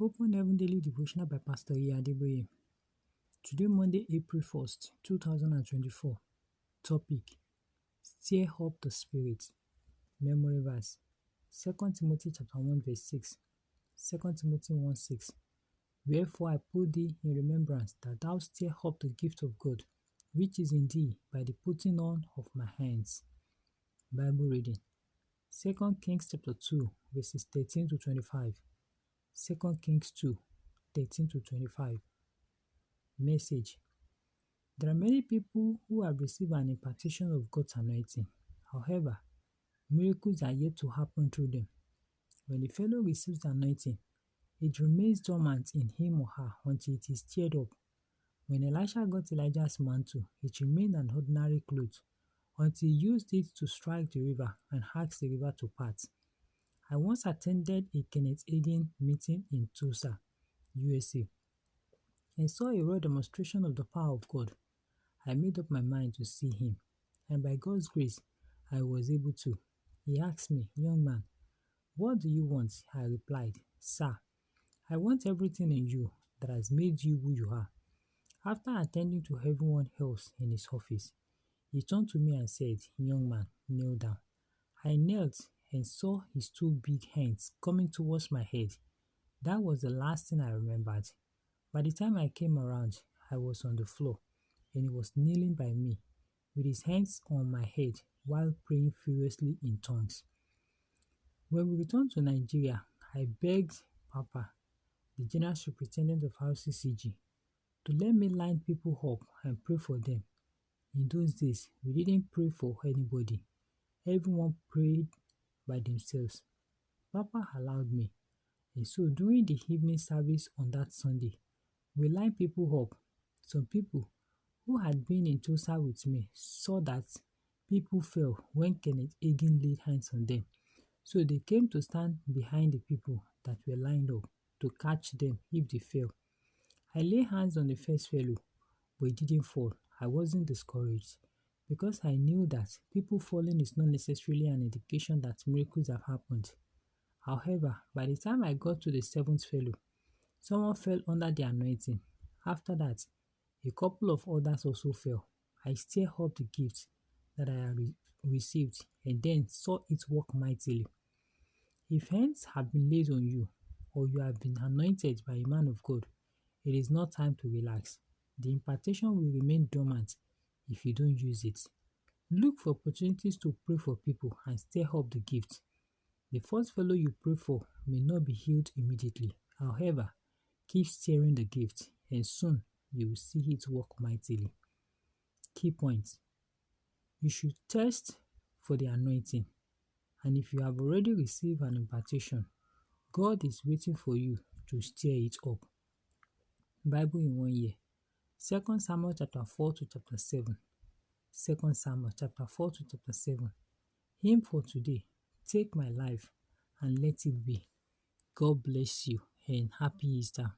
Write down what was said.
Open Heaven Daily Devotional by Pastor Adeboye. Today, Monday, April 1st, 2024. Topic: Stir Up the Spirit. Memory verse: 2 Timothy chapter 1 verse 6. 2 Timothy 1:6. Wherefore I put thee in remembrance that thou stir up the gift of God, which is in thee by the putting on of my hands. Bible reading: 2 Kings chapter 2 verses 13 to 25. 2 Kings 2, 13 to 25. Message: There are many people who have received an impartation of God's anointing. However, miracles are yet to happen through them. When the fellow receives the anointing, it remains dormant in him or her until it is stirred up. When Elisha got Elijah's mantle, it remained an ordinary cloth until he used it to strike the river and ask the river to part. I once attended a Kenneth Hagin meeting in Tulsa, USA, and saw a raw demonstration of the power of God. I made up my mind to see him, and by God's grace, I was able to. He asked me, "Young man, what do you want?" I replied, "Sir, I want everything in you that has made you who you are." After attending to everyone else in his office, he turned to me and said, "Young man, kneel down." I knelt and saw his two big hands coming towards my head. That was the last thing I remembered. By the time I came around, I was on the floor, and he was kneeling by me, with his hands on my head while praying furiously in tongues. When we returned to Nigeria, I begged Papa, the General Superintendent of RCCG, to let me line people up and pray for them. In those days, we didn't pray for anybody. Everyone prayed by themselves. Papa allowed me, and so during the evening service on that Sunday, we lined people up. Some people who had been in Tulsa with me saw that people fell when Kenneth Hagin laid hands on them, so they came to stand behind the people that were lined up to catch them if they fell. I laid hands on the first fellow, but he didn't fall. I wasn't discouraged, because I knew that people falling is not necessarily an indication that miracles have happened. However, by the time I got to the seventh fellow, someone fell under the anointing. After that, a couple of others also fell. I stirred up the gift that I had received and then saw it work mightily. If hands have been laid on you, or you have been anointed by a man of God, it is not time to relax. The impartation will remain dormant if you don't use it. Look for opportunities to pray for people and stir up the gift. The first fellow you pray for may not be healed immediately. However, keep stirring the gift, and soon you will see it work mightily. Key points: you should test for the anointing, and if you have already received an impartation, God is waiting for you to stir it up. Bible in 1 year: 2 Samuel chapter 4 to chapter 7. 2 Samuel chapter 4 to chapter 7. Hymn for today: Take my life and let it be. God bless you and happy Easter.